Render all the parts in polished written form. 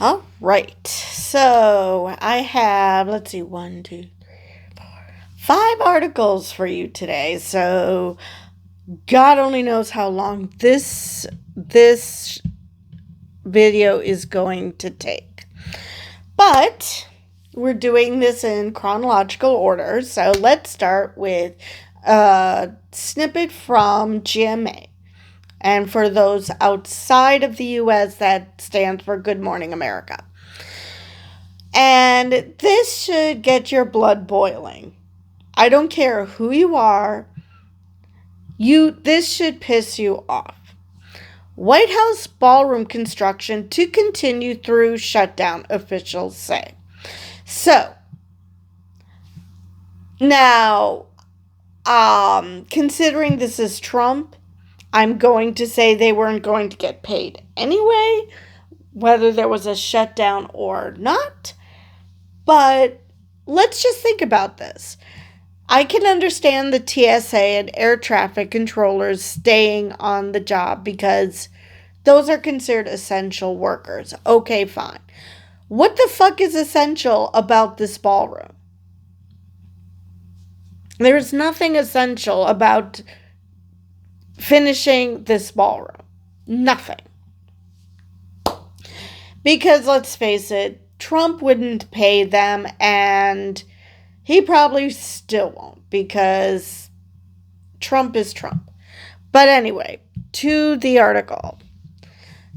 All right. So I have, let's see, 5 articles for you today. So God only knows how long this video is going to take. But we're doing this in chronological order. So let's start with a snippet from GMA. And for those outside of the U.S., that stands for Good Morning America. And this should get your blood boiling. I don't care who you are. This should piss you off. White House ballroom construction to continue through shutdown, officials say. So, now, considering this is Trump, I'm going to say they weren't going to get paid anyway, whether there was a shutdown or not. But let's just think about this. I can understand the TSA and air traffic controllers staying on the job because those are considered essential workers. Okay, fine. What the fuck is essential about this ballroom? There's nothing essential about finishing this ballroom. Nothing. Because let's face it, Trump wouldn't pay them, and he probably still won't because Trump is Trump. But anyway, to the article.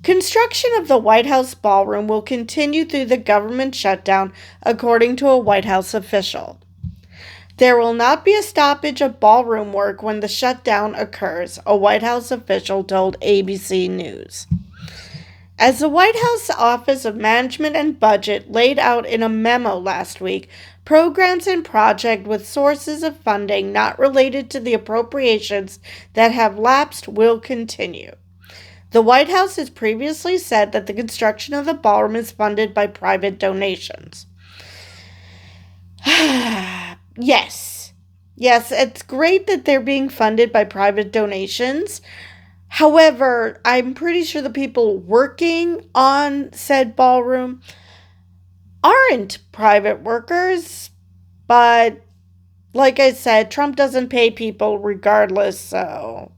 Construction of the White House ballroom will continue through the government shutdown, according to a White House official. There will not be a stoppage of ballroom work when the shutdown occurs, a White House official told ABC News. As the White House Office of Management and Budget laid out in a memo last week, programs and projects with sources of funding not related to the appropriations that have lapsed will continue. The White House has previously said that the construction of the ballroom is funded by private donations. Yes, it's great that they're being funded by private donations. However, I'm pretty sure the people working on said ballroom aren't private workers. But like I said, Trump doesn't pay people regardless, so.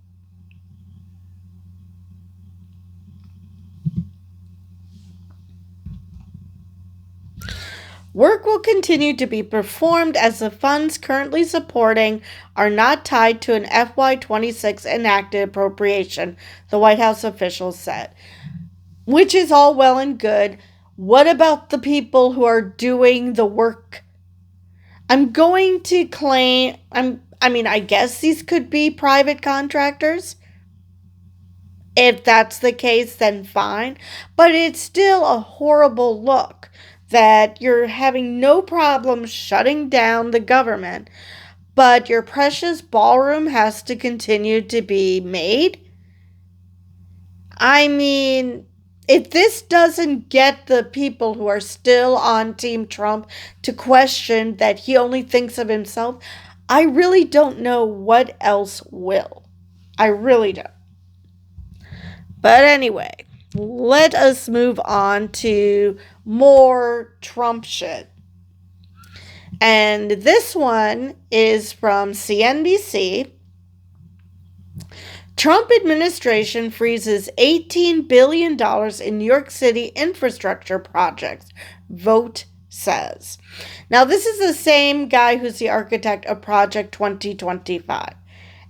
Work will continue to be performed as the funds currently supporting are not tied to an FY26 enacted appropriation, the White House officials said. Which is all well and good. What about the people who are doing the work? I'm going to claim, I guess these could be private contractors. If that's the case, then fine. But it's still a horrible look that you're having no problem shutting down the government, but your precious ballroom has to continue to be made. I mean, if this doesn't get the people who are still on Team Trump to question that he only thinks of himself, I really don't know what else will. I really don't. But anyway, let us move on to more Trump shit. And this one is from CNBC. Trump administration freezes $18 billion in New York City infrastructure projects, Vought says. Now, this is the same guy who's the architect of Project 2025.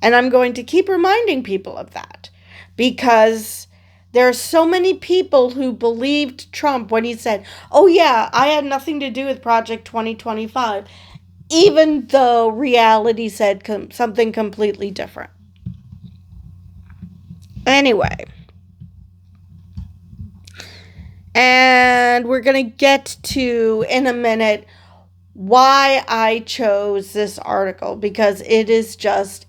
And I'm going to keep reminding people of that because there are so many people who believed Trump when he said, oh yeah, I had nothing to do with Project 2025, even though reality said something completely different. Anyway, and we're going to get to, in a minute, why I chose this article, because it is just,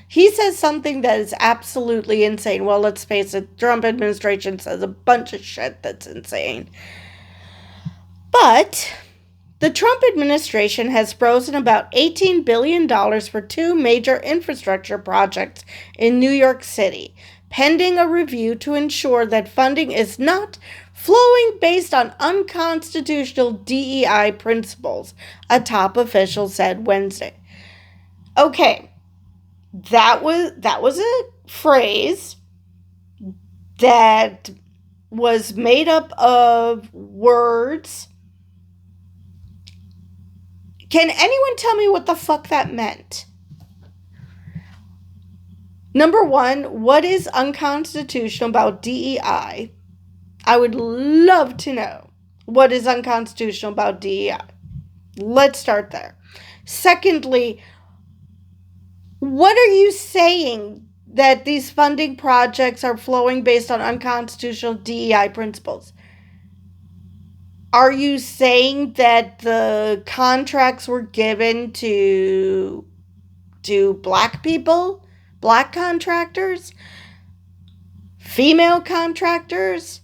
he says something that is absolutely insane. Well, let's face it, Trump administration says a bunch of shit that's insane. But the Trump administration has frozen about $18 billion for 2 major infrastructure projects in New York City, pending a review to ensure that funding is not flowing based on unconstitutional DEI principles, a top official said Wednesday. Okay, that was a phrase that was made up of words. Can anyone tell me what the fuck that meant? Number one, what is unconstitutional about DEI? I would love to know what is unconstitutional about DEI. Let's start there. Secondly, what are you saying that these funding projects are flowing based on unconstitutional DEI principles? Are you saying that the contracts were given to black people, black contractors, female contractors,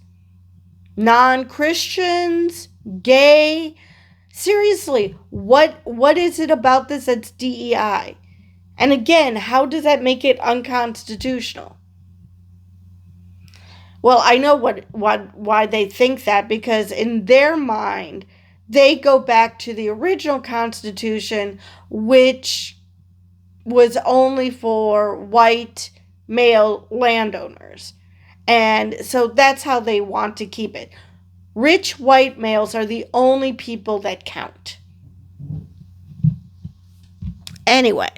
non-Christians, gay? Seriously, what is it about this that's DEI? And again, how does that make it unconstitutional? Well, I know why they think that, because in their mind, they go back to the original Constitution, which was only for white male landowners. And so that's how they want to keep it. Rich white males are the only people that count. Anyway,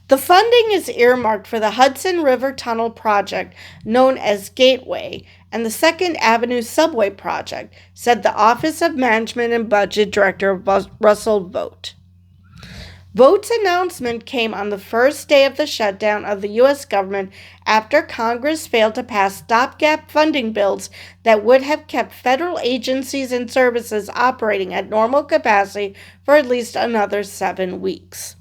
the funding is earmarked for the Hudson River Tunnel project known as Gateway and the 2nd Avenue Subway project, said the Office of Management and Budget Director Russell Vought. Vought's announcement came on the first day of the shutdown of the U.S. government after Congress failed to pass stopgap funding bills that would have kept federal agencies and services operating at normal capacity for at least another 7 weeks.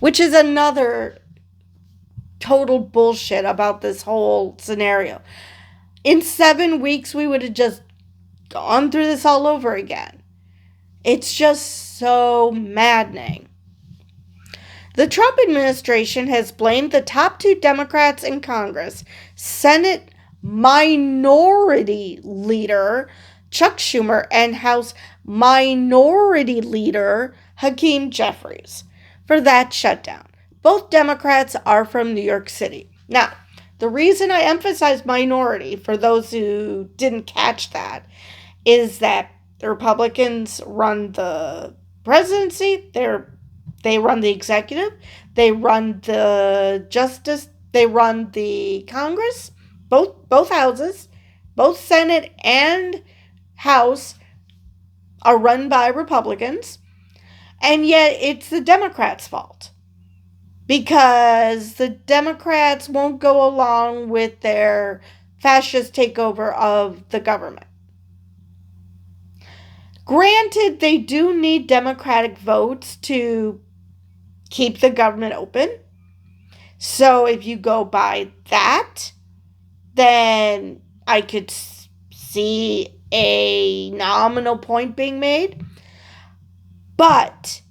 Which is another total bullshit about this whole scenario. In 7 weeks, we would have just gone through this all over again. It's just so maddening. The Trump administration has blamed the top 2 Democrats in Congress, Senate Minority Leader Chuck Schumer and House Minority Leader Hakeem Jeffries, for that shutdown. Both Democrats are from New York City. Now, the reason I emphasize minority, for those who didn't catch that, is that the Republicans run the presidency, they run the executive, they run the justice, they run the Congress, both houses, both Senate and House are run by Republicans, and yet it's the Democrats' fault. Because the Democrats won't go along with their fascist takeover of the government. Granted, they do need Democratic votes to keep the government open. So if you go by that, then I could see a nominal point being made. But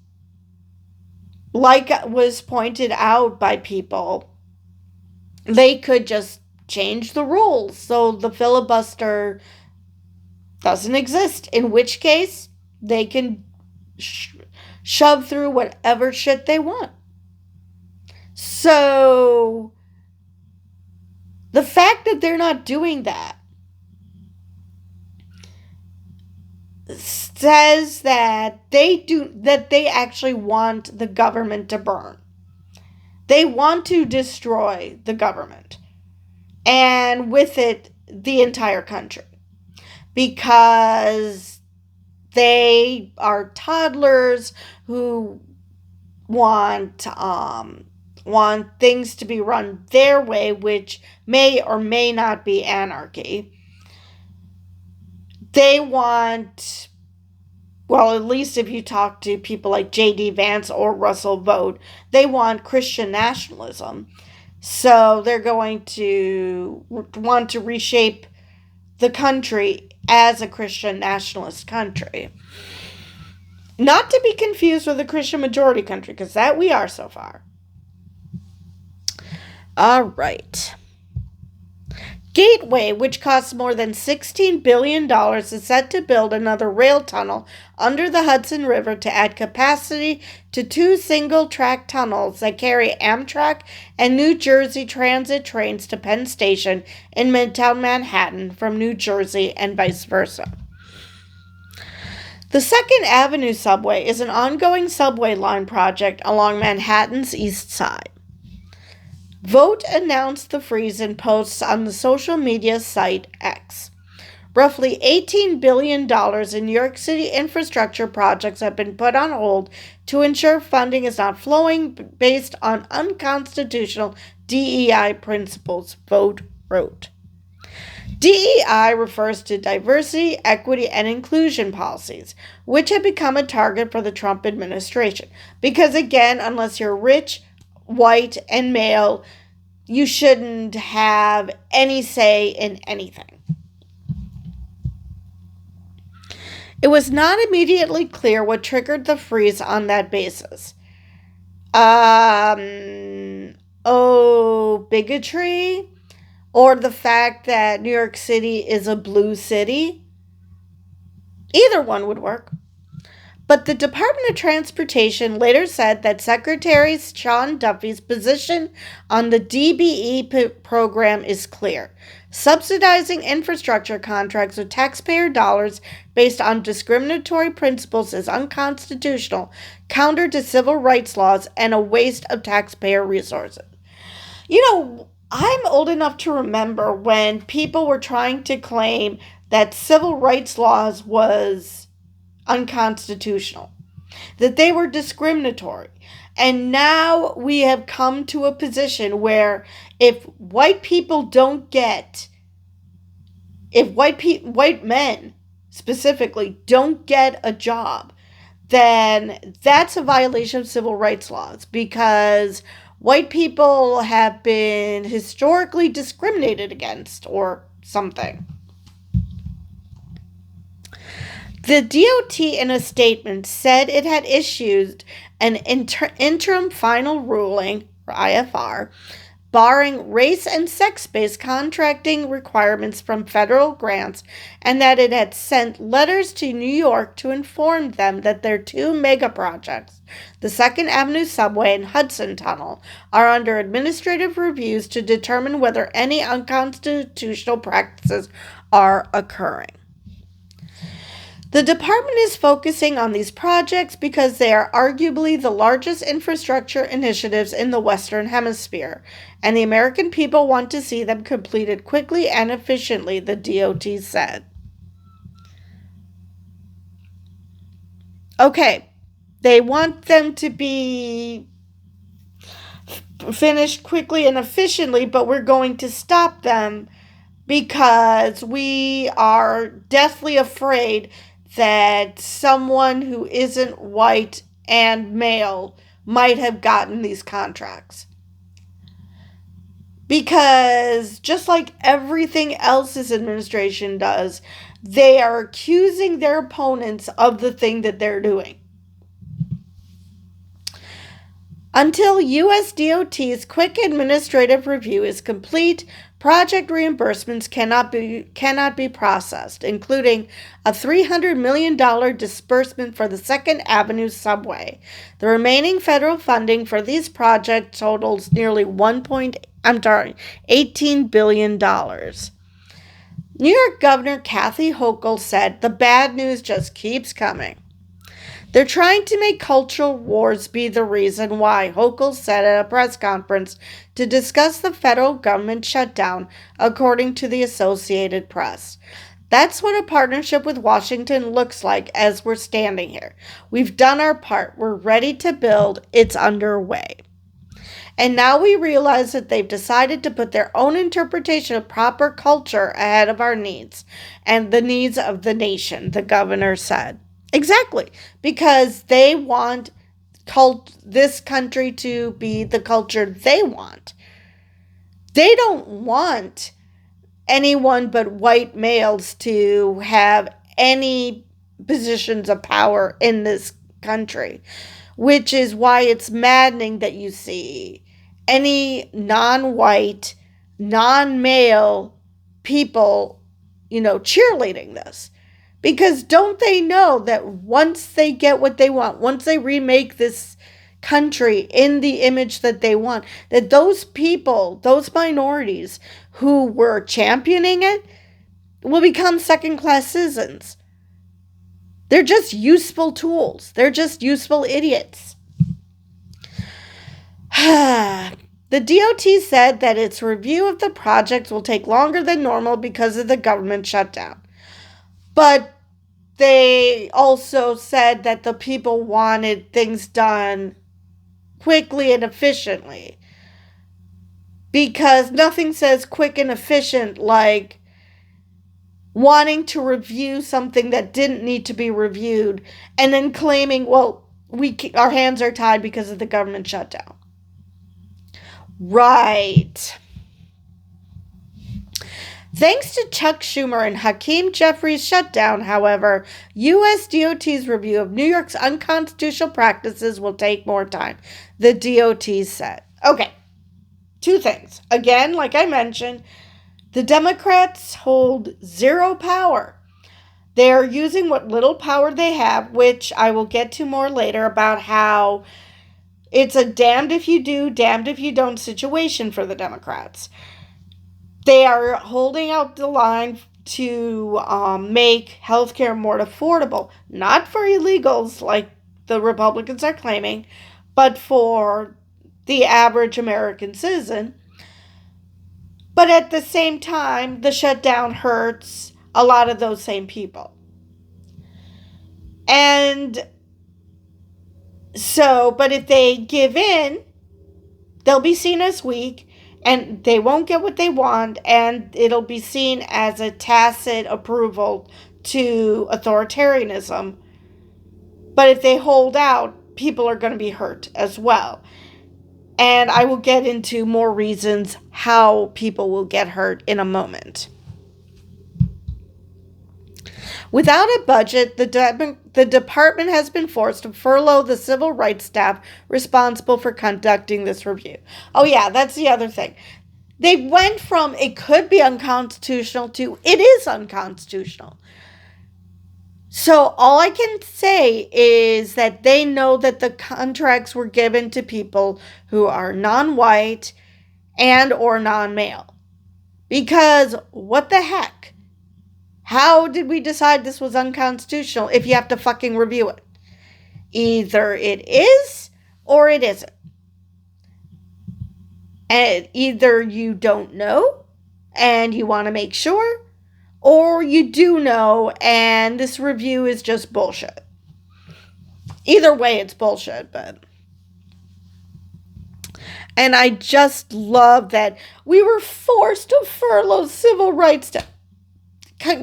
like was pointed out by people, they could just change the rules so the filibuster doesn't exist, in which case they can shove through whatever shit they want. So the fact that they're not doing that says that they actually want the government to burn. They want to destroy the government, and with it, the entire country, because they are toddlers who want things to be run their way, which may or may not be anarchy. They want, well, at least if you talk to people like J.D. Vance or Russell Vought, they want Christian nationalism. So they're going to want to reshape the country as a Christian nationalist country. Not to be confused with a Christian majority country, because that we are so far. All right. Gateway, which costs more than $16 billion, is set to build another rail tunnel under the Hudson River to add capacity to 2 single-track tunnels that carry Amtrak and New Jersey Transit trains to Penn Station in Midtown Manhattan from New Jersey and vice versa. The Second Avenue subway is an ongoing subway line project along Manhattan's East Side. Vought announced the freeze in posts on the social media site X. Roughly $18 billion in New York City infrastructure projects have been put on hold to ensure funding is not flowing based on unconstitutional DEI principles, Vought wrote. DEI refers to diversity, equity, and inclusion policies, which have become a target for the Trump administration. Because again, unless you're rich, white, and male, you shouldn't have any say in anything. It was not immediately clear what triggered the freeze on that basis. Bigotry? Or the fact that New York City is a blue city? Either one would work. But the Department of Transportation later said that Secretary Sean Duffy's position on the DBE program is clear. Subsidizing infrastructure contracts with taxpayer dollars based on discriminatory principles is unconstitutional, counter to civil rights laws, and a waste of taxpayer resources. I'm old enough to remember when people were trying to claim that civil rights laws was unconstitutional, that they were discriminatory. And now we have come to a position where if white men specifically don't get a job, then that's a violation of civil rights laws, because white people have been historically discriminated against or something. The DOT in a statement said it had issued an interim final ruling, or IFR, barring race and sex-based contracting requirements from federal grants, and that it had sent letters to New York to inform them that their 2 mega projects, the Second Avenue subway and Hudson Tunnel, are under administrative reviews to determine whether any unconstitutional practices are occurring. The department is focusing on these projects because they are arguably the largest infrastructure initiatives in the Western Hemisphere, and the American people want to see them completed quickly and efficiently, the DOT said. Okay, they want them to be finished quickly and efficiently, but we're going to stop them because we are deathly afraid that someone who isn't white and male might have gotten these contracts. Because just like everything else this administration does, they are accusing their opponents of the thing that they're doing. Until U.S. DOT's quick administrative review is complete, project reimbursements cannot be processed, including a $300 million disbursement for the Second Avenue subway. The remaining federal funding for these projects totals nearly $18 billion. New York Governor Kathy Hochul said, "The bad news just keeps coming." They're trying to make cultural wars be the reason why, Hochul said at a press conference to discuss the federal government shutdown, according to the Associated Press. That's what a partnership with Washington looks like as we're standing here. We've done our part. We're ready to build. It's underway. And now we realize that they've decided to put their own interpretation of proper culture ahead of our needs and the needs of the nation, the governor said. Exactly, because they want this country to be the culture they want. They don't want anyone but white males to have any positions of power in this country, which is why it's maddening that you see any non-white, non-male people, cheerleading this. Because don't they know that once they get what they want, once they remake this country in the image that they want, that those people, those minorities who were championing it, will become second-class citizens. They're just useful tools. They're just useful idiots. The DOT said that its review of the project will take longer than normal because of the government shutdown. But they also said that the people wanted things done quickly and efficiently. Because nothing says quick and efficient like wanting to review something that didn't need to be reviewed and then claiming, well, our hands are tied because of the government shutdown. Right. Thanks to Chuck Schumer and Hakeem Jeffries' shutdown, however, U.S. DOT's review of New York's unconstitutional practices will take more time, the DOT said. Okay, two things. Again, like I mentioned, the Democrats hold zero power. They are using what little power they have, which I will get to more later about how it's a damned if you do, damned if you don't situation for the Democrats. They are holding out the line to make healthcare more affordable, not for illegals like the Republicans are claiming, but for the average American citizen. But at the same time, the shutdown hurts a lot of those same people. And so, but if they give in, they'll be seen as weak, and they won't get what they want, and it'll be seen as a tacit approval to authoritarianism. But if they hold out, people are going to be hurt as well. And I will get into more reasons how people will get hurt in a moment. Without a budget, the department has been forced to furlough the civil rights staff responsible for conducting this review. Oh yeah, that's the other thing. They went from it could be unconstitutional to it is unconstitutional. So all I can say is that they know that the contracts were given to people who are non-white and or non-male. Because what the heck? How did we decide this was unconstitutional if you have to fucking review it? Either it is or it isn't. And either you don't know and you want to make sure, or you do know and this review is just bullshit. Either way, it's bullshit, but... And I just love that we were forced to furlough civil rights staff.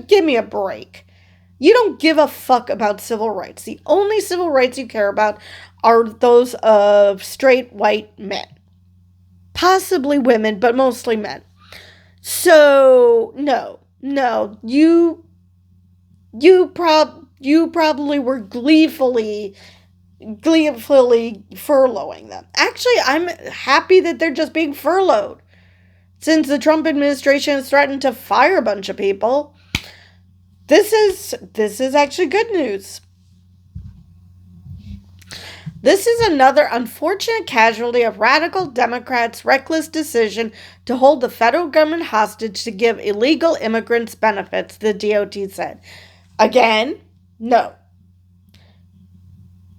Give me a break. You don't give a fuck about civil rights. The only civil rights you care about are those of straight white men. Possibly women, but mostly men. So, no, you probably were gleefully furloughing them. Actually, I'm happy that they're just being furloughed, since the Trump administration has threatened to fire a bunch of people. This is actually good news. This is another unfortunate casualty of radical Democrats' reckless decision to hold the federal government hostage to give illegal immigrants benefits, the DOT said. Again, no.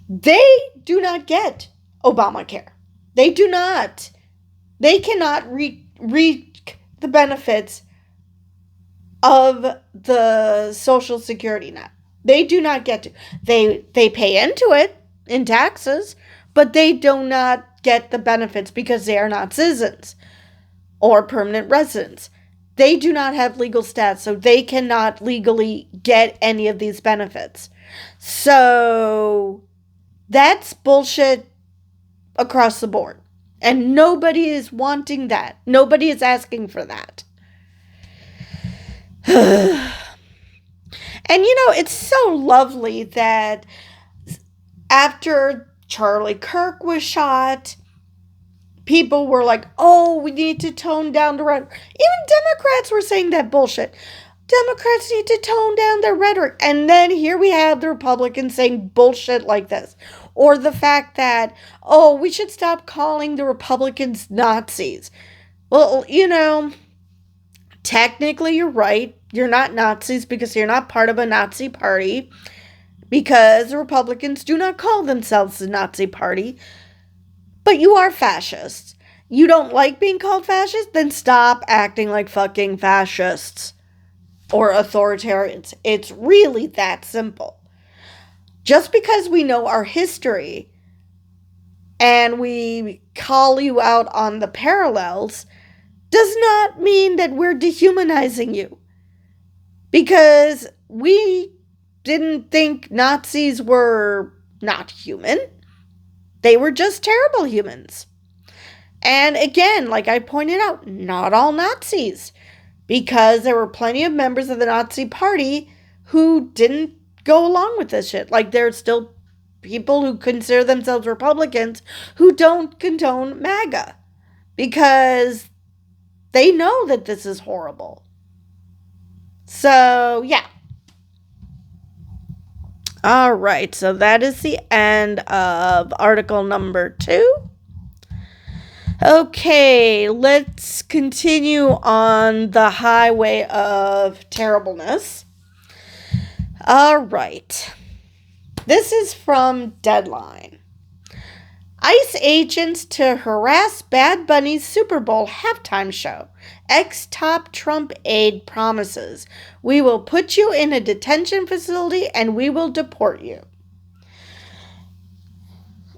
They do not get Obamacare. They do not. They cannot reap the benefits of the Social Security net. They do not get to. They pay into it in taxes, but they do not get the benefits because they are not citizens or permanent residents. They do not have legal status, so they cannot legally get any of these benefits. So that's bullshit across the board. And nobody is wanting that. Nobody is asking for that. And it's so lovely that after Charlie Kirk was shot, people were like, oh, we need to tone down the rhetoric. Even Democrats were saying that bullshit. Democrats need to tone down their rhetoric. And then here we have the Republicans saying bullshit like this. Or the fact that, oh, we should stop calling the Republicans Nazis. Well, technically you're right. You're not Nazis because you're not part of a Nazi party. Because the Republicans do not call themselves the Nazi party. But you are fascists. You don't like being called fascist? Then stop acting like fucking fascists. Or authoritarians. It's really that simple. Just because we know our history and we call you out on the parallels does not mean that we're dehumanizing you. Because we didn't think Nazis were not human. They were just terrible humans. And again, like I pointed out, not all Nazis. Because there were plenty of members of the Nazi party who didn't go along with this shit. Like there's still people who consider themselves Republicans who don't condone MAGA. Because they know that this is horrible. So, yeah. All right, so that is the end of article number 2. Okay, let's continue on the highway of terribleness. All right. This is from Deadline. ICE agents to harass Bad Bunny's Super Bowl halftime show. Ex-top Trump aide promises, we will put you in a detention facility and we will deport you.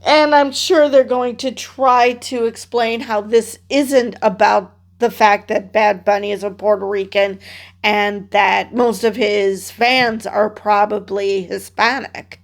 And I'm sure they're going to try to explain how this isn't about the fact that Bad Bunny is a Puerto Rican and that most of his fans are probably Hispanic.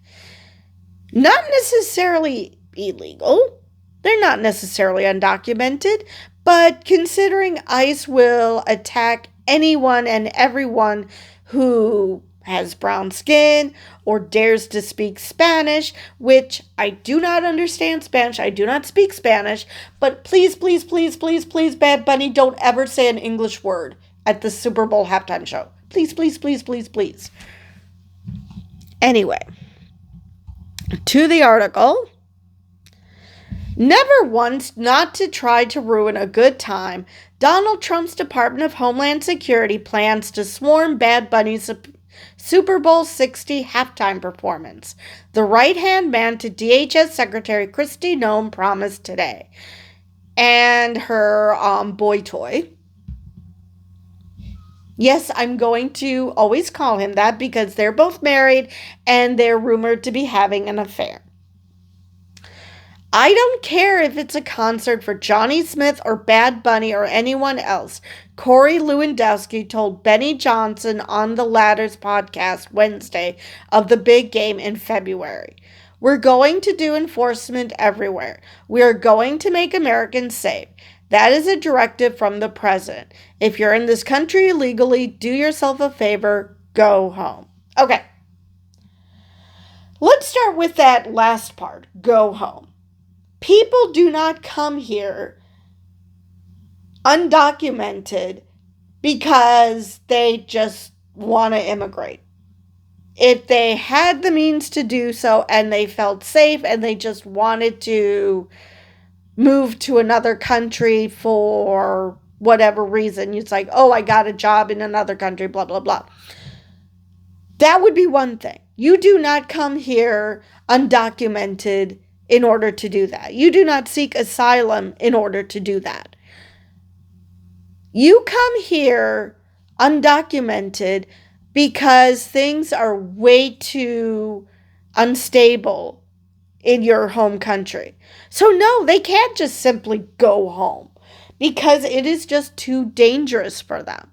Not necessarily illegal. They're not necessarily undocumented. But considering ICE will attack anyone and everyone who has brown skin or dares to speak Spanish, which I do not understand Spanish. I do not speak Spanish. But please, please, please, please, please, Bad Bunny, don't ever say an English word at the Super Bowl halftime show. Please, please, please, please, please. Anyway, to the article. Never once not to try to ruin a good time, Donald Trump's Department of Homeland Security plans to swarm Bad Bunny's Super Bowl 60 halftime performance. The right-hand man to DHS Secretary Kristi Noem promised today. And her boy toy. Yes, I'm going to always call him that because they're both married and they're rumored to be having an affair. I don't care if it's a concert for Johnny Smith or Bad Bunny or anyone else, Corey Lewandowski told Benny Johnson on the latter's podcast Wednesday of the big game in February. We're going to do enforcement everywhere. We are going to make Americans safe. That is a directive from the president. If you're in this country illegally, do yourself a favor, go home. Okay. Let's start with that last part, go home. People do not come here undocumented because they just want to immigrate. If they had the means to do so and they felt safe and they just wanted to move to another country for whatever reason, it's like, oh, I got a job in another country, blah, blah, blah. That would be one thing. You do not come here undocumented in order to do that. You do not seek asylum in order to do that. You come here undocumented because things are way too unstable in your home country. So no, they can't just simply go home because it is just too dangerous for them.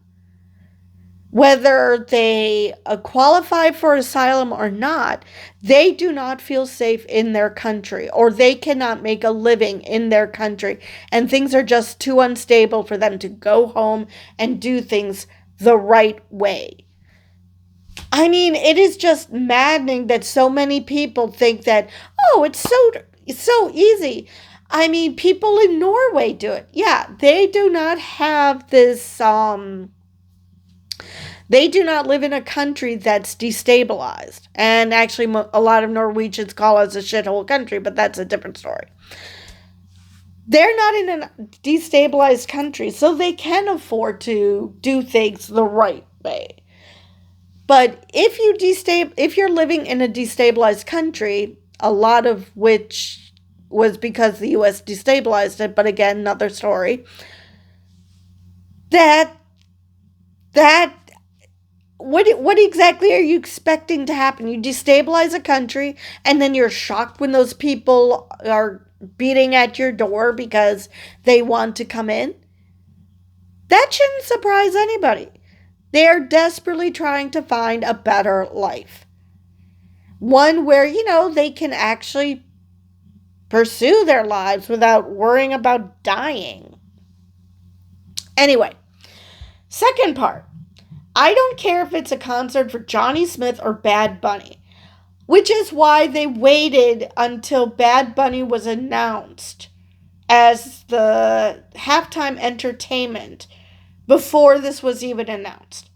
Whether they qualify for asylum or not, they do not feel safe in their country, or they cannot make a living in their country, and things are just too unstable for them to go home and do things the right way. I mean, it is just maddening that so many people think that, oh, it's so easy. I mean, people in Norway do it. Yeah, they do not have this, they do not live in a country that's destabilized. And actually, a lot of Norwegians call us a shithole country, but that's a different story. They're not in a destabilized country, so they can afford to do things the right way. But if you're living in a destabilized country, a lot of which was because the US destabilized it, but again, another story. That what exactly are you expecting to happen? You destabilize a country and then you're shocked when those people are beating at your door because they want to come in? That shouldn't surprise anybody. They are desperately trying to find a better life. One where, they can actually pursue their lives without worrying about dying. Anyway, second part. I don't care if it's a concert for Johnny Smith or Bad Bunny, which is why they waited until Bad Bunny was announced as the halftime entertainment before this was even announced.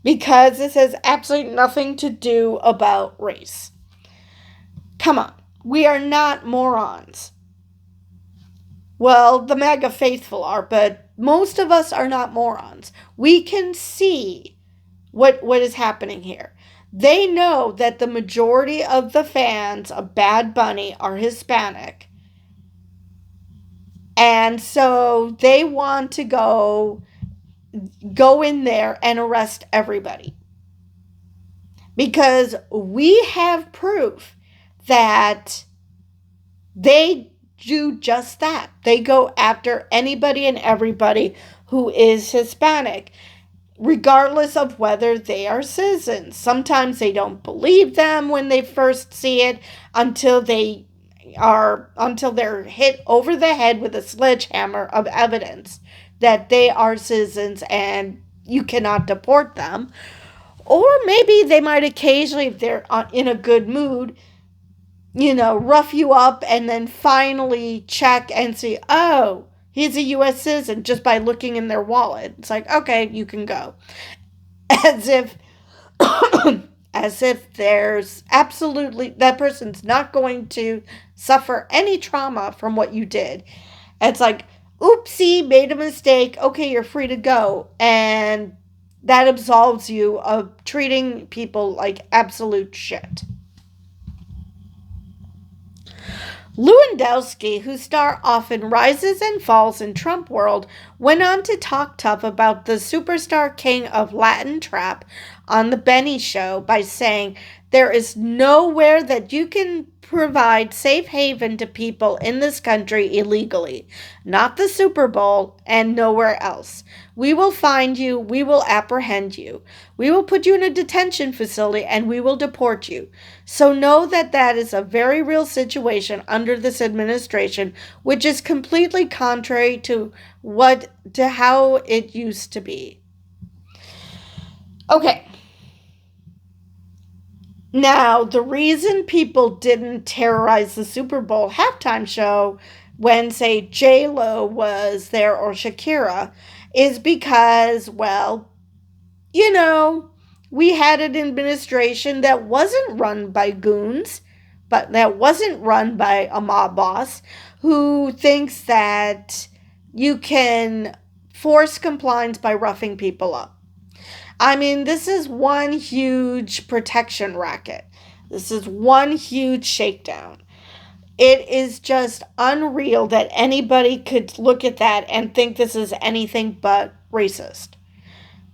Because this has absolutely nothing to do about race. Come on, we are not morons. Well, the MAGA faithful are, but most of us are not morons. We can see what is happening here. They know that the majority of the fans of Bad Bunny are Hispanic. And so they want to go in there and arrest everybody. Because we have proof that they do just that. They go after anybody and everybody who is Hispanic, regardless of whether they are citizens. Sometimes they don't believe them when they first see it until they're hit over the head with a sledgehammer of evidence that they are citizens and you cannot deport them. Or maybe they might occasionally, if they're in a good mood, rough you up and then finally check and see, oh, he's a U.S. citizen just by looking in their wallet. It's like, okay, you can go. As if there's absolutely, that person's not going to suffer any trauma from what you did. It's like, oopsie, made a mistake. Okay, you're free to go. And that absolves you of treating people like absolute shit. Lewandowski, whose star often rises and falls in Trump world, went on to talk tough about the superstar king of Latin trap on The Benny Show by saying, "There is nowhere that you can provide safe haven to people in this country illegally. Not the Super Bowl and nowhere else. We will find you. We will apprehend you. We will put you in a detention facility and we will deport you. So know that that is a very real situation under this administration, which is completely contrary to how it used to be." Okay. Now, the reason people didn't terrorize the Super Bowl halftime show when, say, J-Lo was there or Shakira is because, well, we had an administration that wasn't run by goons, but that wasn't run by a mob boss who thinks that you can force compliance by roughing people up. I mean, this is one huge protection racket. This is one huge shakedown. It is just unreal that anybody could look at that and think this is anything but racist.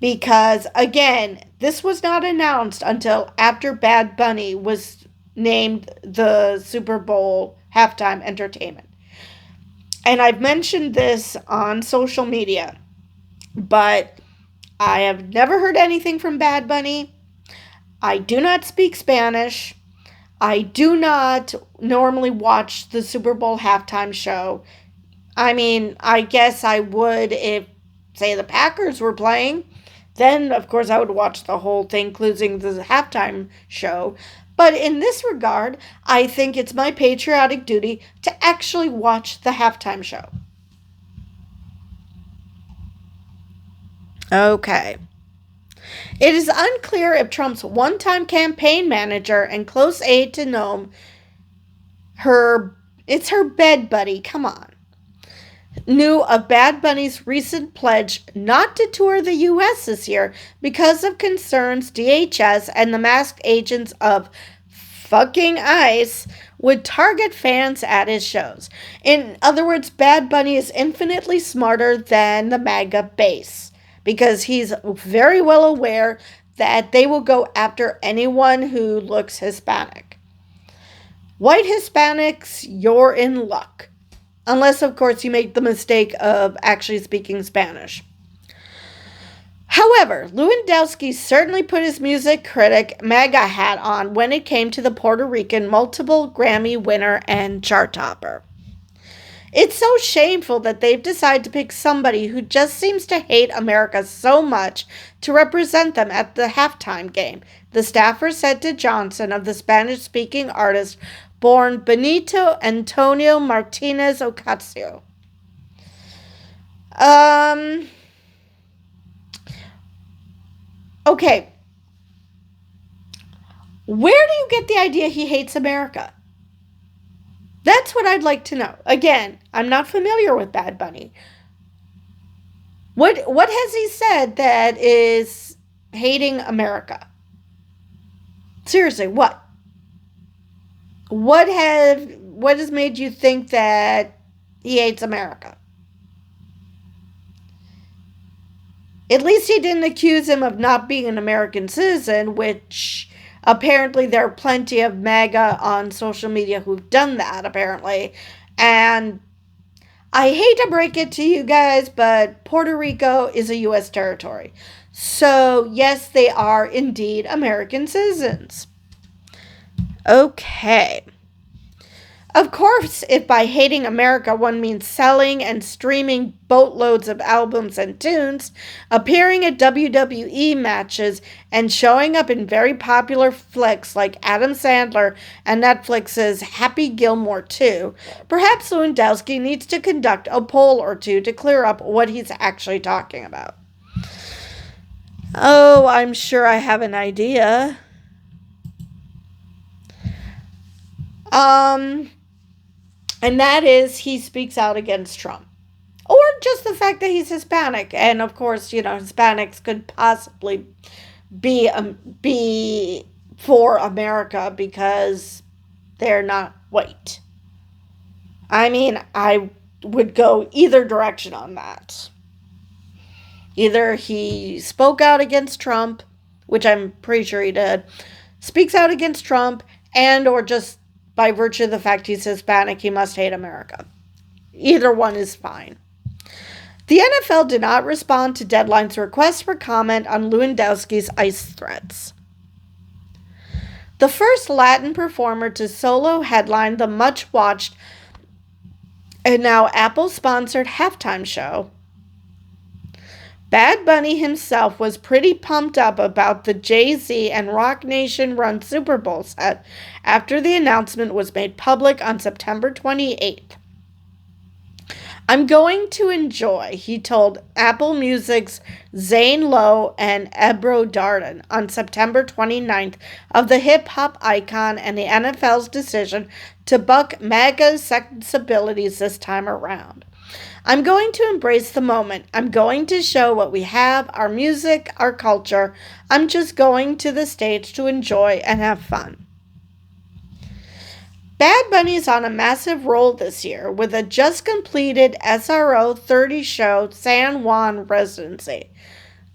Because, again, this was not announced until after Bad Bunny was named the Super Bowl halftime entertainment. And I've mentioned this on social media, but I have never heard anything from Bad Bunny. I do not speak Spanish. I do not normally watch the Super Bowl halftime show. I mean, I guess I would if, say, the Packers were playing. Then, of course, I would watch the whole thing, including the halftime show. But in this regard, I think it's my patriotic duty to actually watch the halftime show. Okay. It is unclear if Trump's one-time campaign manager and close aide to Noam, it's her bed buddy, come on, knew of Bad Bunny's recent pledge not to tour the U.S. this year because of concerns DHS and the masked agents of fucking ICE would target fans at his shows. In other words, Bad Bunny is infinitely smarter than the MAGA base because he's very well aware that they will go after anyone who looks Hispanic. White Hispanics, you're in luck. Unless, of course, you make the mistake of actually speaking Spanish. However, Lewandowski certainly put his music critic MAGA hat on when it came to the Puerto Rican multiple Grammy winner and chart topper. It's so shameful that they've decided to pick somebody who just seems to hate America so much to represent them at the halftime game, the staffer said to Johnson of the Spanish-speaking artist born Benito Antonio Martinez Ocasio. Okay. Where do you get the idea he hates America? That's what I'd like to know. Again, I'm not familiar with Bad Bunny. What has he said that is hating America? Seriously, what? What has made you think that he hates America? At least he didn't accuse him of not being an American citizen, which apparently there are plenty of MAGA on social media who've done that, apparently. And I hate to break it to you guys, but Puerto Rico is a U.S. territory. So, yes, they are indeed American citizens. Okay. Of course, if by hating America one means selling and streaming boatloads of albums and tunes, appearing at WWE matches, and showing up in very popular flicks like Adam Sandler and Netflix's Happy Gilmore 2, perhaps Lewandowski needs to conduct a poll or two to clear up what he's actually talking about. Oh, I'm sure I have an idea. And that is he speaks out against Trump. Or just the fact that he's Hispanic. And of course, Hispanics could possibly be for America because they're not white. I mean, I would go either direction on that. Either he spoke out against Trump, which I'm pretty sure he did, speaks out against Trump, and or just by virtue of the fact he's Hispanic, he must hate America. Either one is fine. The NFL did not respond to Deadline's request for comment on Lewandowski's ICE threats. The first Latin performer to solo headline the much-watched and now Apple-sponsored halftime show, Bad Bunny himself was pretty pumped up about the Jay-Z and Rock Nation-run Super Bowl set after the announcement was made public on September 28th. I'm going to enjoy, he told Apple Music's Zane Lowe and Ebro Darden on September 29th of the hip-hop icon and the NFL's decision to buck MAGA's sensibilities this time around. I'm going to embrace the moment. I'm going to show what we have, our music, our culture. I'm just going to the stage to enjoy and have fun. Bad Bunny's on a massive roll this year with a just completed SRO 30 show San Juan residency.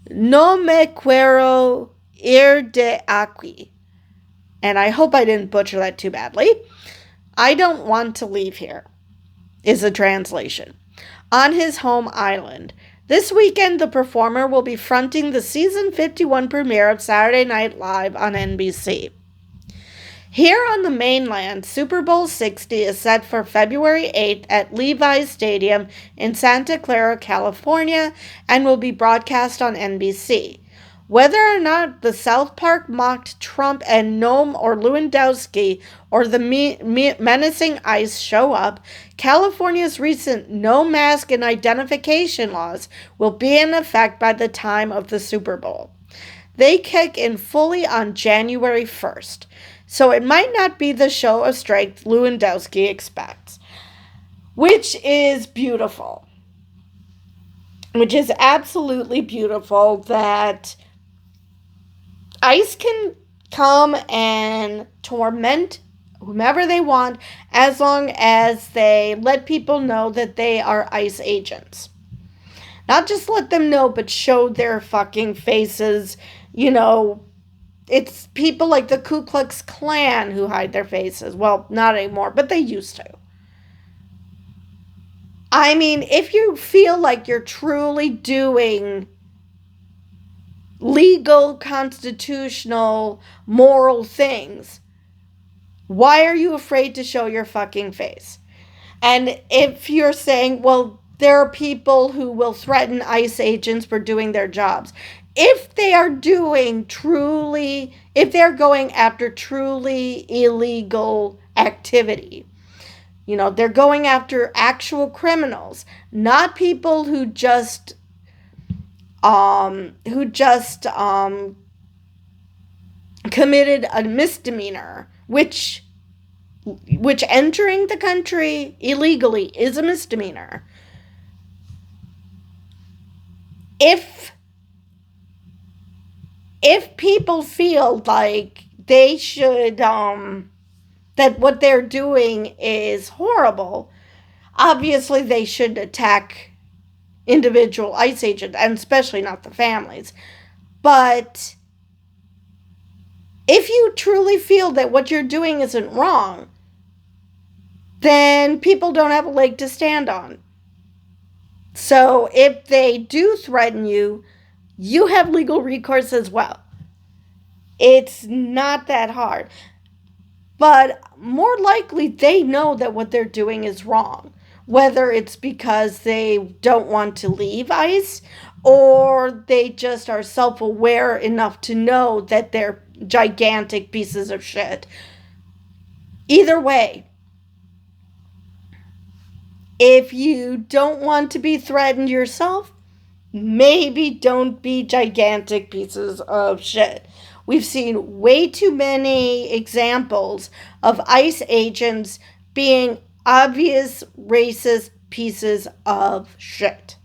No me quiero ir de aquí. And I hope I didn't butcher that too badly. I don't want to leave here, is the translation. On his home island. This weekend, the performer will be fronting the season 51 premiere of Saturday Night Live on NBC. Here on the mainland, Super Bowl 60 is set for February 8th at Levi's Stadium in Santa Clara, California, and will be broadcast on NBC. Whether or not the South Park mocked Trump and Noam or Lewandowski or the menacing ICE show up, California's recent no mask and identification laws will be in effect by the time of the Super Bowl. They kick in fully on January 1st, so it might not be the show of strength Lewandowski expects, which is beautiful. Which is absolutely beautiful that ICE can come and torment whomever they want as long as they let people know that they are ICE agents. Not just let them know, but show their fucking faces. You know, it's people like the Ku Klux Klan who hide their faces. Well, not anymore, but they used to. I mean, if you feel like you're truly doing legal, constitutional, moral things, why are you afraid to show your fucking face? And if you're saying, well, there are people who will threaten ICE agents for doing their jobs. If they are going after truly illegal activity, you know, they're going after actual criminals, not people who just committed a misdemeanor, which entering the country illegally is a misdemeanor. If people feel like they should, that what they're doing is horrible, obviously they should attack individual ICE agents, and especially not the families. But if you truly feel that what you're doing isn't wrong, then people don't have a leg to stand on. So if they do threaten you, you have legal recourse as well. It's not that hard. But more likely they know that what they're doing is wrong. Whether it's because they don't want to leave ICE or they just are self-aware enough to know that they're gigantic pieces of shit. Either way, if you don't want to be threatened yourself, maybe don't be gigantic pieces of shit. We've seen way too many examples of ICE agents being obvious racist pieces of shit.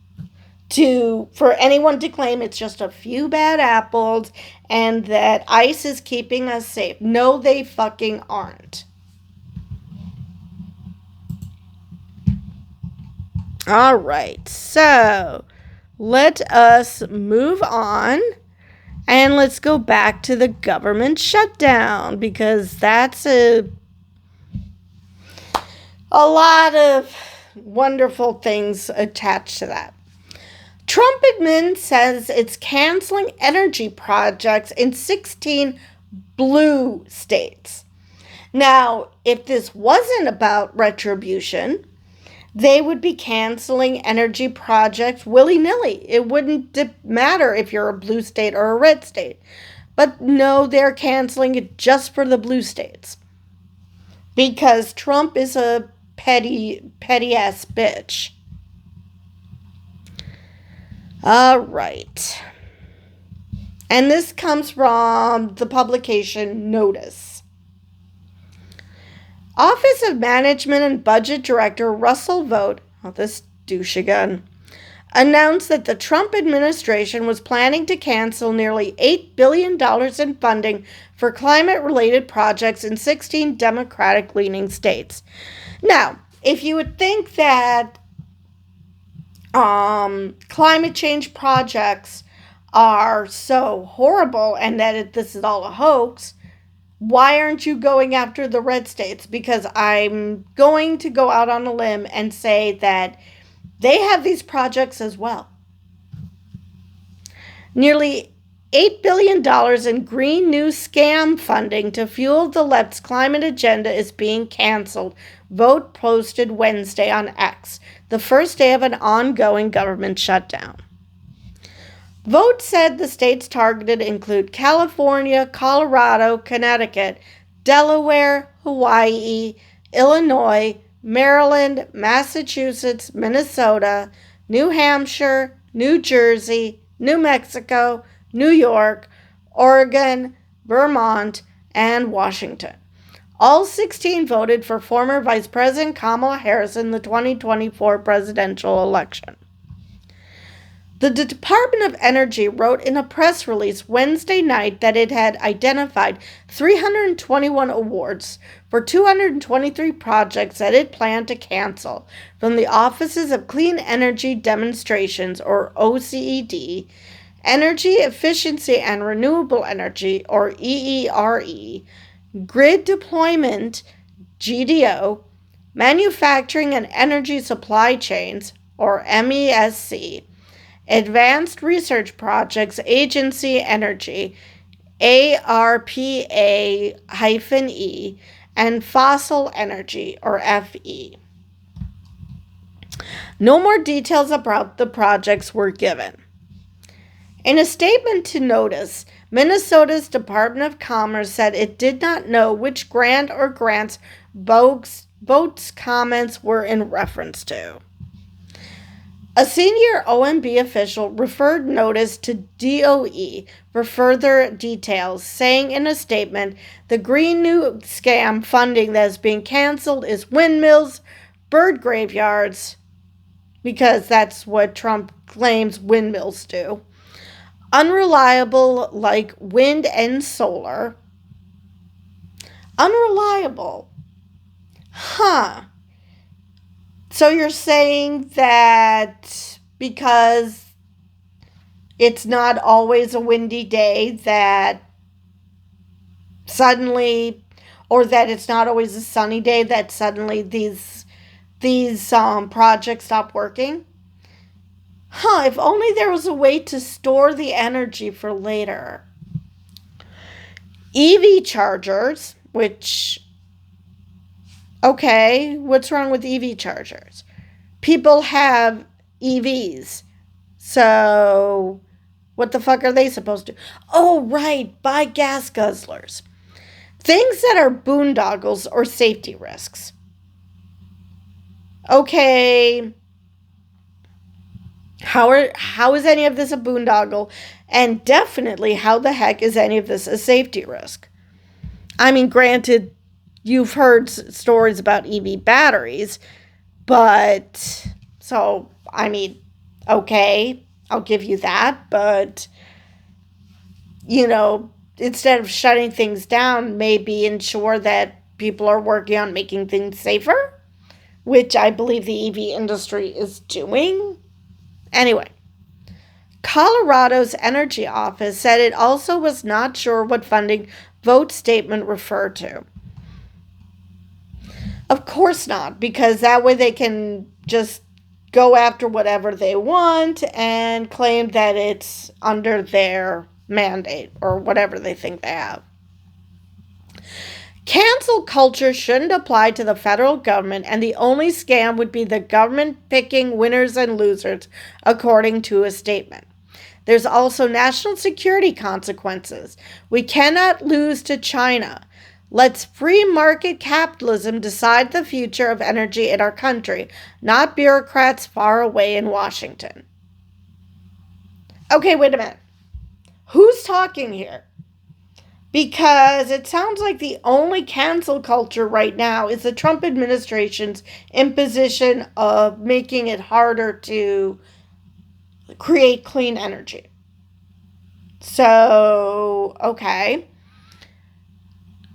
For anyone to claim it's just a few bad apples and that ICE is keeping us safe. No, they fucking aren't. All right, so let us move on and let's go back to the government shutdown, because that's a lot of wonderful things attached to that. Trump admin says it's canceling energy projects in 16 blue states. Now, if this wasn't about retribution, they would be canceling energy projects willy-nilly. It wouldn't matter if you're a blue state or a red state. But no, they're canceling it just for the blue states. Because Trump is a petty-ass bitch. All right. And this comes from the publication Notice. Office of Management and Budget Director Russell Vought, this douche again, announced that the Trump administration was planning to cancel nearly $8 billion in funding for climate-related projects in 16 Democratic-leaning states. Now, if you would think that climate change projects are so horrible and that this is all a hoax, why aren't you going after the red states? Because I'm going to go out on a limb and say that they have these projects as well. Nearly $8 billion in green new scam funding to fuel the left's climate agenda is being canceled, Vought posted Wednesday on X, the first day of an ongoing government shutdown. Vought said the states targeted include California, Colorado, Connecticut, Delaware, Hawaii, Illinois, Maryland, Massachusetts, Minnesota, New Hampshire, New Jersey, New Mexico, New York, Oregon, Vermont, and Washington. All 16 voted for former Vice President Kamala Harris in the 2024 presidential election. The Department of Energy wrote in a press release Wednesday night that it had identified 321 awards for 223 projects that it planned to cancel from the Offices of Clean Energy Demonstrations, or OCED, Energy Efficiency and Renewable Energy, or EERE, Grid Deployment, GDO, Manufacturing and Energy Supply Chains, or MESC, Advanced Research Projects Agency Energy, ARPA-E, and Fossil Energy, or FE. No more details about the projects were given. In a statement to Notice, Minnesota's Department of Commerce said it did not know which grant or grants Vought's comments were in reference to. A senior OMB official referred Notice to DOE for further details, saying in a statement, the Green New Scam funding that is being canceled is windmills, bird graveyards, because that's what Trump claims windmills do, unreliable like wind and solar. Unreliable. Huh. So you're saying that because it's not always a windy day that suddenly, or that it's not always a sunny day that suddenly these projects stop working? Huh, if only there was a way to store the energy for later. EV chargers, which... Okay, what's wrong with EV chargers? People have EVs. So, what the fuck are they supposed to do? Oh, right, buy gas guzzlers. Things that are boondoggles or safety risks. Okay, how is any of this a boondoggle? And definitely, how the heck is any of this a safety risk? I mean, granted, you've heard stories about EV batteries, but, so, I mean, okay, I'll give you that, but, you know, instead of shutting things down, maybe ensure that people are working on making things safer, which I believe the EV industry is doing. Anyway, Colorado's Energy Office said it also was not sure what funding Vought's statement referred to. Of course not, because that way they can just go after whatever they want and claim that it's under their mandate or whatever they think they have. Cancel culture shouldn't apply to the federal government, and the only scam would be the government picking winners and losers, according to a statement. There's also national security consequences. We cannot lose to China. Let's free market capitalism decide the future of energy in our country, not bureaucrats far away in Washington. Okay, wait a minute. Who's talking here? Because it sounds like the only cancel culture right now is the Trump administration's imposition of making it harder to create clean energy. So, okay.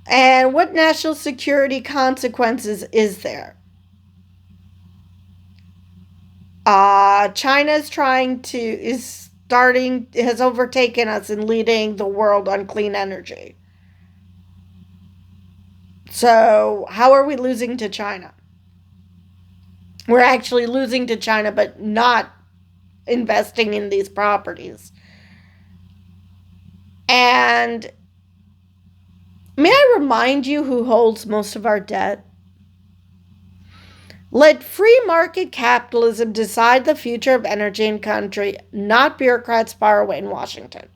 And what national security consequences is there? China has overtaken us in leading the world on clean energy. So, how are we losing to China? We're actually losing to China, but not investing in these properties. And may I remind you who holds most of our debt? Let free market capitalism decide the future of energy in country, not bureaucrats far away in Washington.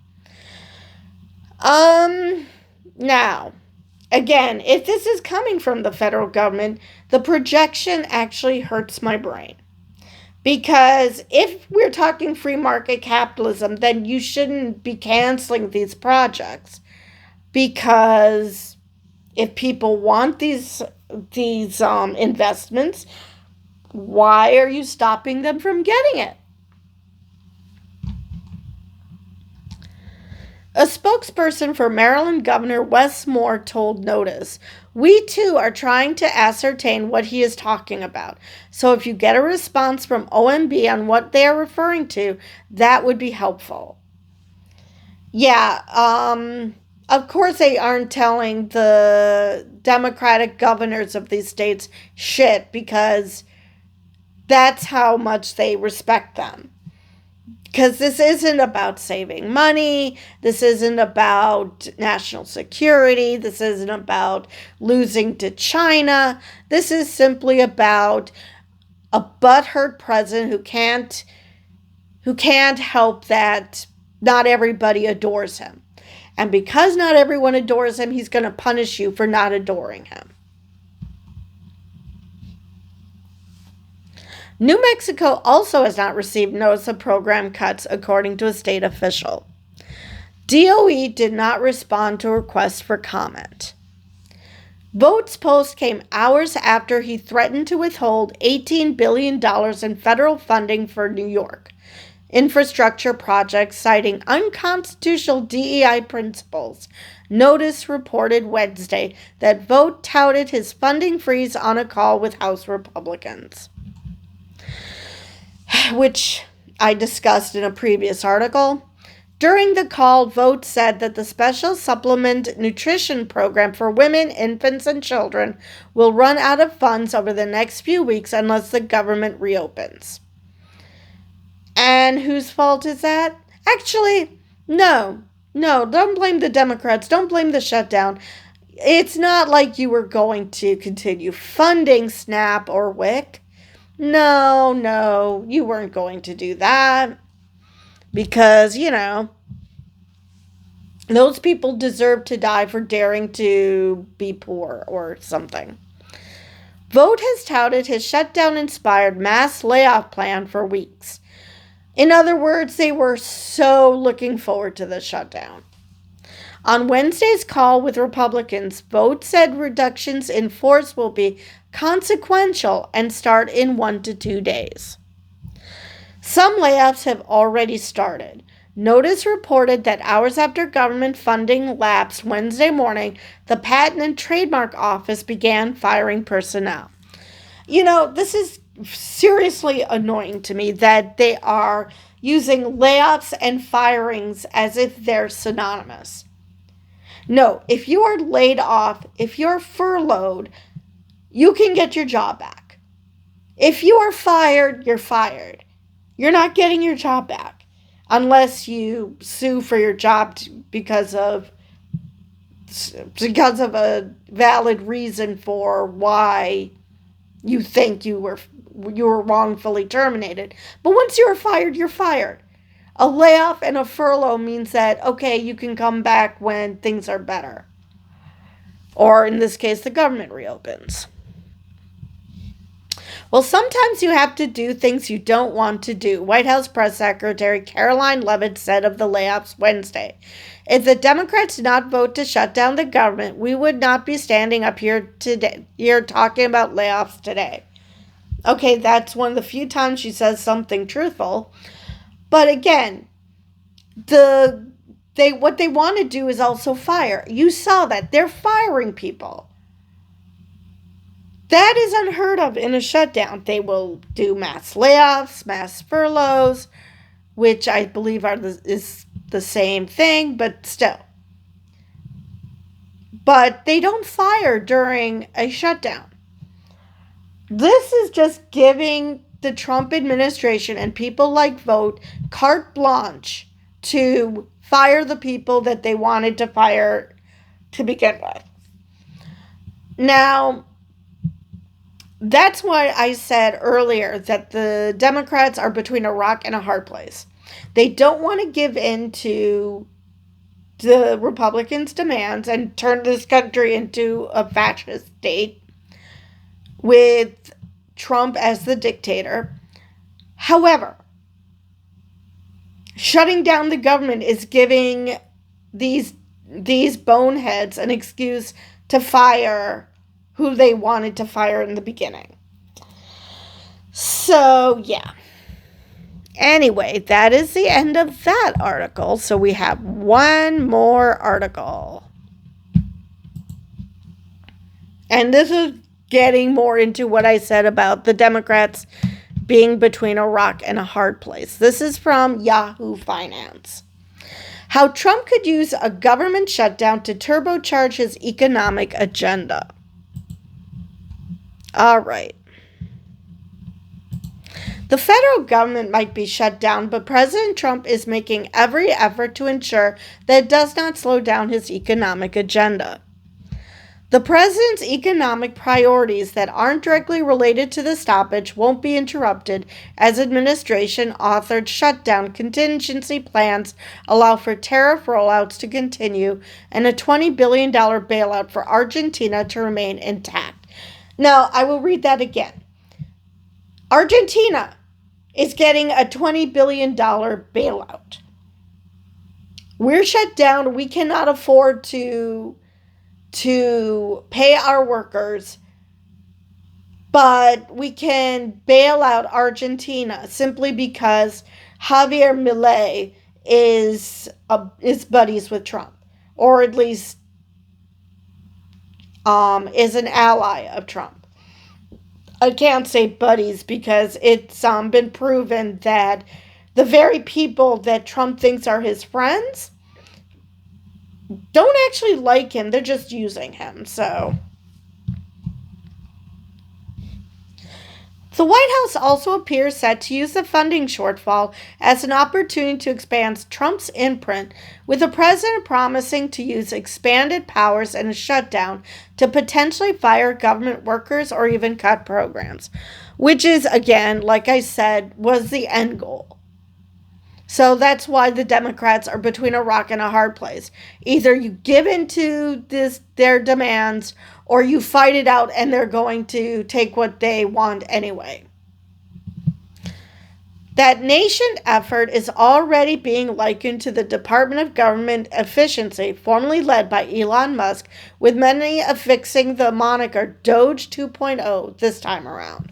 Now, again, if this is coming from the federal government, the projection actually hurts my brain. Because if we're talking free market capitalism, then you shouldn't be canceling these projects. Because if people want these investments, why are you stopping them from getting it? A spokesperson for Maryland Governor Wes Moore told Notice, "We too are trying to ascertain what he is talking about. So if you get a response from OMB on what they are referring to, that would be helpful." Yeah, of course they aren't telling the Democratic governors of these states shit, because that's how much they respect them. Because this isn't about saving money. This isn't about national security. This isn't about losing to China. This is simply about a butthurt president who can't help that not everybody adores him. And because not everyone adores him, he's going to punish you for not adoring him. New Mexico also has not received notice of program cuts, according to a state official. DOE did not respond to a request for comment. Vought's post came hours after he threatened to withhold $18 billion in federal funding for New York infrastructure projects, citing unconstitutional DEI principles. Notice reported Wednesday that Vought touted his funding freeze on a call with House Republicans, which I discussed in a previous article. During the call, Vought said that the Special Supplement Nutrition Program for women, infants, and children will run out of funds over the next few weeks unless the government reopens. And whose fault is that? Actually, no, don't blame the Democrats. Don't blame the shutdown. It's not like you were going to continue funding SNAP or WIC. No, you weren't going to do that. Because, those people deserve to die for daring to be poor or something. Vought has touted his shutdown-inspired mass layoff plan for weeks. In other words, they were so looking forward to the shutdown. On Wednesday's call with Republicans, Vought said reductions in force will be consequential and start in 1 to 2 days. Some layoffs have already started. Notice reported that hours after government funding lapsed Wednesday morning, the Patent and Trademark Office began firing personnel. This is seriously annoying to me that they are using layoffs and firings as if they're synonymous. No, if you are laid off, if you're furloughed, you can get your job back. If you are fired, you're fired. You're not getting your job back unless you sue for your job because of a valid reason for why you think you were wrongfully terminated. But once you're fired, you're fired. A layoff and a furlough means that, okay, you can come back when things are better. Or in this case, the government reopens. Well, sometimes you have to do things you don't want to do, White House Press Secretary Caroline Leavitt said of the layoffs Wednesday. If the Democrats did not vote to shut down the government, we would not be standing up here talking about layoffs today. Okay, that's one of the few times she says something truthful. But again, what they want to do is also fire. You saw that. They're firing people. That is unheard of in a shutdown. They will do mass layoffs, mass furloughs, which I believe is the same thing, but still. But they don't fire during a shutdown. This is just giving the Trump administration and people like Vought carte blanche to fire the people that they wanted to fire to begin with. Now, That's why I said earlier that the Democrats are between a rock and a hard place. They don't want to give in to the Republicans' demands and turn this country into a fascist state with Trump as the dictator. However, shutting down the government is giving these boneheads an excuse to fire who they wanted to fire in the beginning. So, yeah. Anyway, that is the end of that article. So we have one more article. And this is getting more into what I said about the Democrats being between a rock and a hard place. This is from Yahoo Finance. How Trump could use a government shutdown to turbocharge his economic agenda. All right. The federal government might be shut down, but President Trump is making every effort to ensure that it does not slow down his economic agenda. The president's economic priorities that aren't directly related to the stoppage won't be interrupted as administration-authored shutdown contingency plans allow for tariff rollouts to continue and a $20 billion bailout for Argentina to remain intact. Now, I will read that again. Argentina is getting a $20 billion bailout. We're shut down. We cannot afford to pay our workers, but we can bail out Argentina simply because Javier Milei is buddies with Trump, or at least is an ally of Trump. I can't say buddies because it's been proven that the very people that Trump thinks are his friends don't actually like him. They're just using him. So the White House also appears set to use the funding shortfall as an opportunity to expand Trump's imprint, with the president promising to use expanded powers and a shutdown to potentially fire government workers or even cut programs, which is, again, like I said, was the end goal. So that's why the Democrats are between a rock and a hard place. Either you give in to their demands, or you fight it out and they're going to take what they want anyway. That nascent effort is already being likened to the Department of Government Efficiency, formerly led by Elon Musk, with many affixing the moniker Doge 2.0 this time around.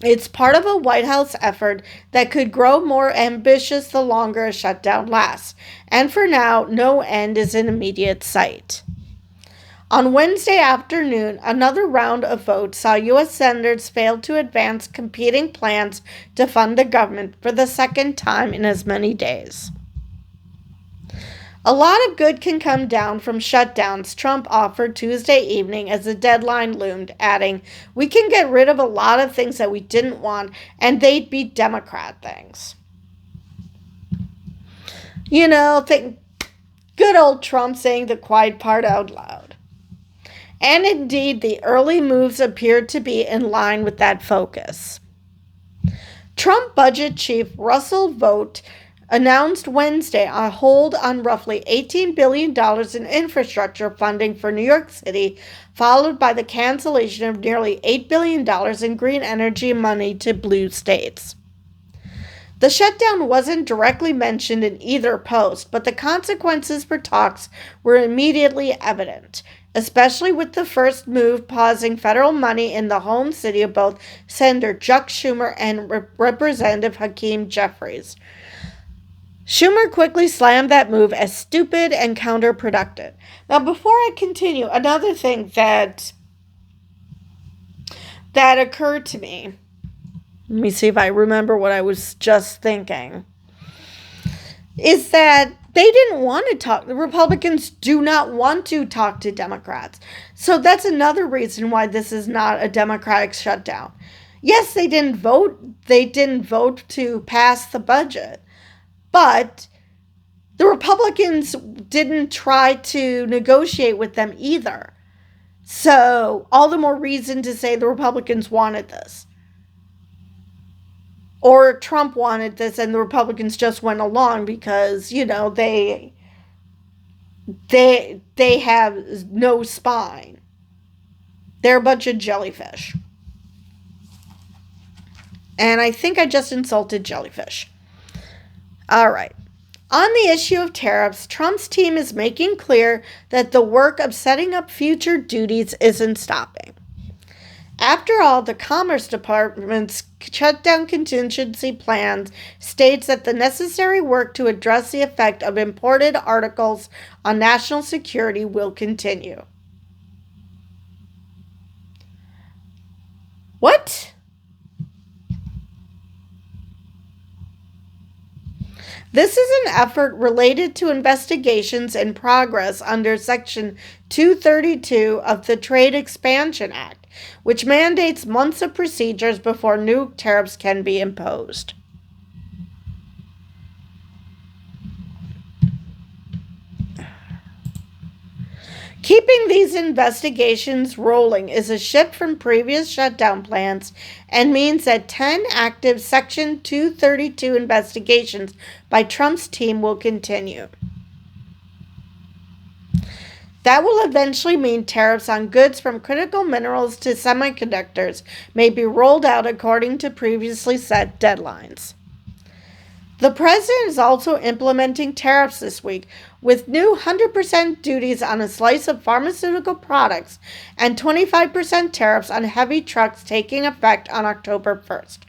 It's part of a White House effort that could grow more ambitious the longer a shutdown lasts, and for now, no end is in immediate sight. On Wednesday afternoon, another round of votes saw U.S. senators fail to advance competing plans to fund the government for the second time in as many days. A lot of good can come down from shutdowns Trump offered Tuesday evening as the deadline loomed, adding, "We can get rid of a lot of things that we didn't want, and they'd be Democrat things." You know, good old Trump saying the quiet part out loud. And indeed, the early moves appeared to be in line with that focus. Trump budget chief Russell Vought announced Wednesday a hold on roughly $18 billion in infrastructure funding for New York City, followed by the cancellation of nearly $8 billion in green energy money to blue states. The shutdown wasn't directly mentioned in either post, but the consequences for talks were immediately evident, especially with the first move pausing federal money in the home city of both Senator Chuck Schumer and Representative Hakeem Jeffries. Schumer quickly slammed that move as stupid and counterproductive. Now, before I continue, another thing that occurred to me, let me see if I remember what I was just thinking, is that they didn't want to talk. The Republicans do not want to talk to Democrats. So that's another reason why this is not a Democratic shutdown. Yes, they didn't vote. They didn't vote to pass the budget. But the Republicans didn't try to negotiate with them either. So, all the more reason to say the Republicans wanted this. Or Trump wanted this and the Republicans just went along because, they have no spine. They're a bunch of jellyfish. And I think I just insulted jellyfish. All right. On the issue of tariffs, Trump's team is making clear that the work of setting up future duties isn't stopping. After all, the Commerce Department's shutdown contingency plan states that the necessary work to address the effect of imported articles on national security will continue. What? This is an effort related to investigations in progress under Section 232 of the Trade Expansion Act, which mandates months of procedures before new tariffs can be imposed. Keeping these investigations rolling is a shift from previous shutdown plans and means that 10 active Section 232 investigations by Trump's team will continue. That will eventually mean tariffs on goods from critical minerals to semiconductors may be rolled out according to previously set deadlines. The president is also implementing tariffs this week, with new 100% duties on a slice of pharmaceutical products and 25% tariffs on heavy trucks taking effect on October 1st.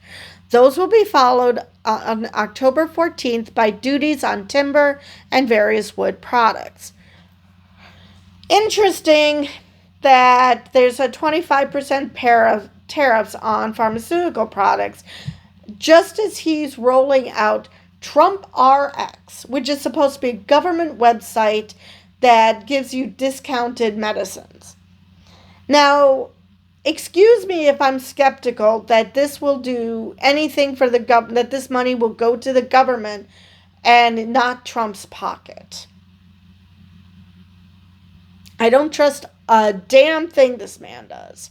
Those will be followed on October 14th by duties on timber and various wood products. Interesting that there's a 25% tariffs on pharmaceutical products, just as he's rolling out Trump RX, which is supposed to be a government website that gives you discounted medicines. Now, excuse me if I'm skeptical that this will do anything for the government, that this money will go to the government and not Trump's pocket. I don't trust a damn thing this man does.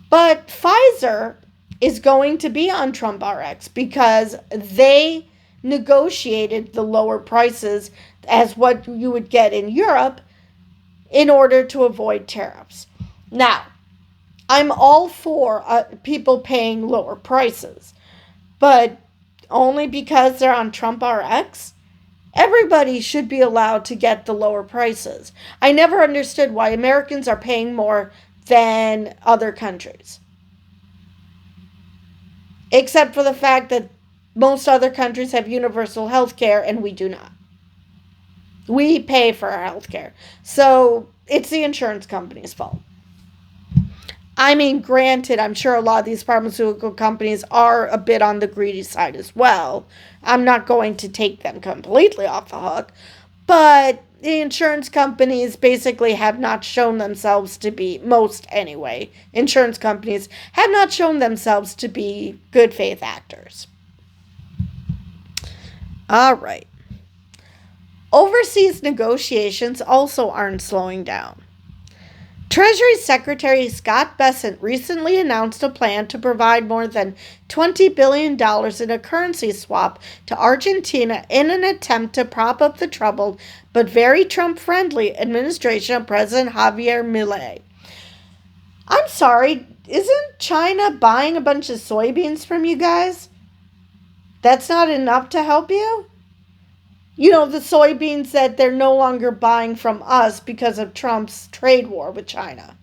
But Pfizer is going to be on Trump RX because they negotiated the lower prices as what you would get in Europe in order to avoid tariffs. Now, I'm all for people paying lower prices, but only because they're on Trump RX? Everybody should be allowed to get the lower prices. I never understood why Americans are paying more than other countries. Except for the fact that most other countries have universal health care and we do not. We pay for our health care. So it's the insurance company's fault. I mean, granted, I'm sure a lot of these pharmaceutical companies are a bit on the greedy side as well. I'm not going to take them completely off the hook. But the insurance companies basically have not shown themselves to be, most anyway, insurance companies have not shown themselves to be good faith actors. All right. Overseas negotiations also aren't slowing down. Treasury Secretary Scott Bessent recently announced a plan to provide more than $20 billion in a currency swap to Argentina in an attempt to prop up the troubled but very Trump-friendly administration of President Javier Milei. I'm sorry, isn't China buying a bunch of soybeans from you guys? That's not enough to help you? You know, the soybeans that they're no longer buying from us because of Trump's trade war with China.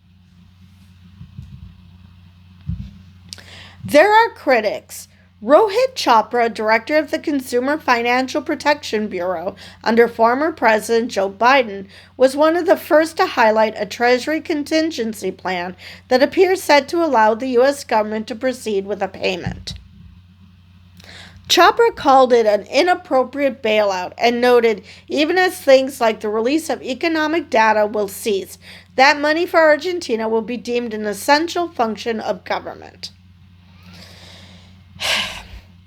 There are critics. Rohit Chopra, director of the Consumer Financial Protection Bureau under former President Joe Biden, was one of the first to highlight a Treasury contingency plan that appears set to allow the U.S. government to proceed with a payment. Chopra called it an inappropriate bailout and noted even as things like the release of economic data will cease, that money for Argentina will be deemed an essential function of government.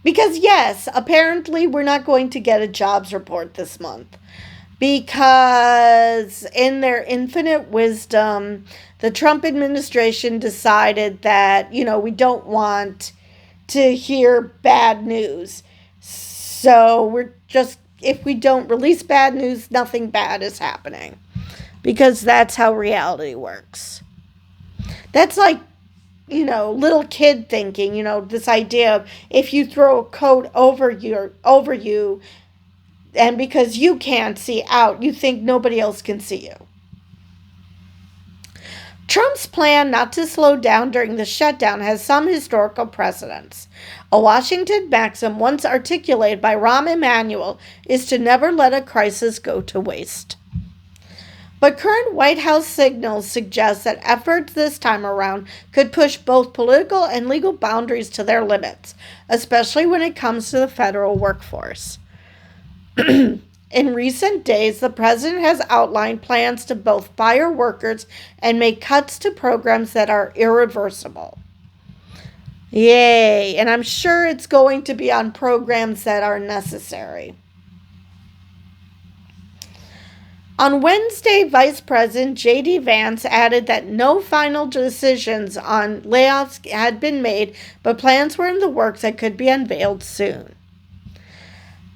Because yes, apparently we're not going to get a jobs report this month. because in their infinite wisdom, the Trump administration decided that, we don't want to hear bad news. So if we don't release bad news, nothing bad is happening. Because that's how reality works. That's like, little kid thinking, this idea of if you throw a coat over you, and because you can't see out, you think nobody else can see you. Trump's plan not to slow down during the shutdown has some historical precedents. A Washington maxim once articulated by Rahm Emanuel is to never let a crisis go to waste. But current White House signals suggest that efforts this time around could push both political and legal boundaries to their limits, especially when it comes to the federal workforce. In recent days, the president has outlined plans to both fire workers and make cuts to programs that are irreversible. Yay! And I'm sure it's going to be on programs that are necessary. On Wednesday, Vice President J.D. Vance added that no final decisions on layoffs had been made, but plans were in the works that could be unveiled soon.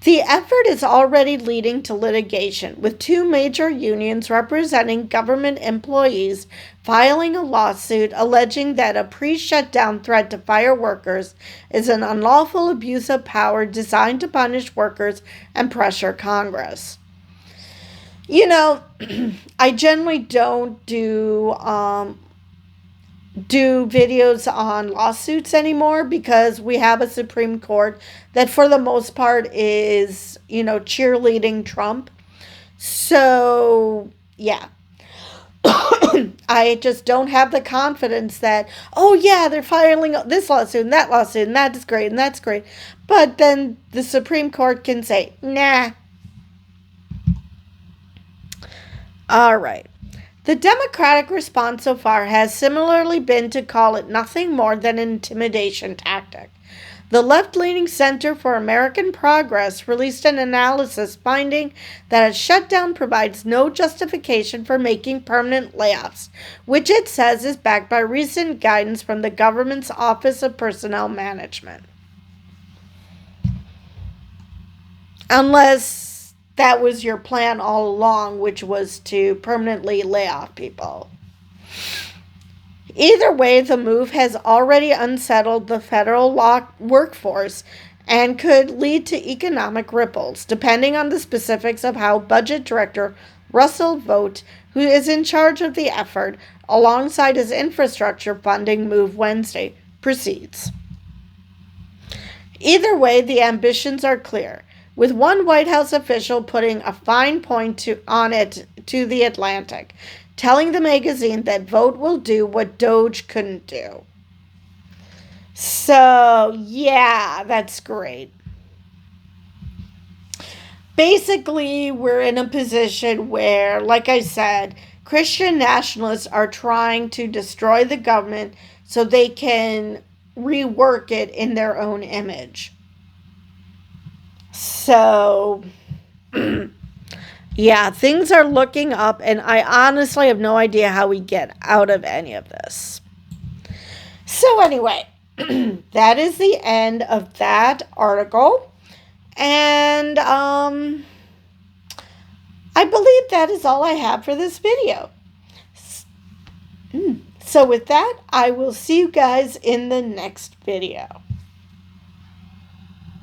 The effort is already leading to litigation, with two major unions representing government employees filing a lawsuit alleging that a pre-shutdown threat to fire workers is an unlawful abuse of power designed to punish workers and pressure Congress. I generally don't do videos on lawsuits anymore because we have a Supreme Court that for the most part is, cheerleading Trump. So, yeah. I just don't have the confidence that, they're filing this lawsuit and that is great and that's great. But then the Supreme Court can say, nah. All right. The Democratic response so far has similarly been to call it nothing more than an intimidation tactic. The left-leaning Center for American Progress released an analysis finding that a shutdown provides no justification for making permanent layoffs, which it says is backed by recent guidance from the government's Office of Personnel Management. Unless that was your plan all along, which was to permanently lay off people. Either way, the move has already unsettled the federal workforce and could lead to economic ripples, depending on the specifics of how Budget Director Russell Vought, who is in charge of the effort, alongside his infrastructure funding move Wednesday, proceeds. Either way, the ambitions are clear, with one White House official putting a fine point on it to The Atlantic, telling the magazine that Vought will do what Doge couldn't do. So, yeah, that's great. Basically, we're in a position where, like I said, Christian nationalists are trying to destroy the government so they can rework it in their own image. So, yeah, things are looking up, and I honestly have no idea how we get out of any of this. So anyway, that is the end of that article, and I believe that is all I have for this video. So with that, I will see you guys in the next video.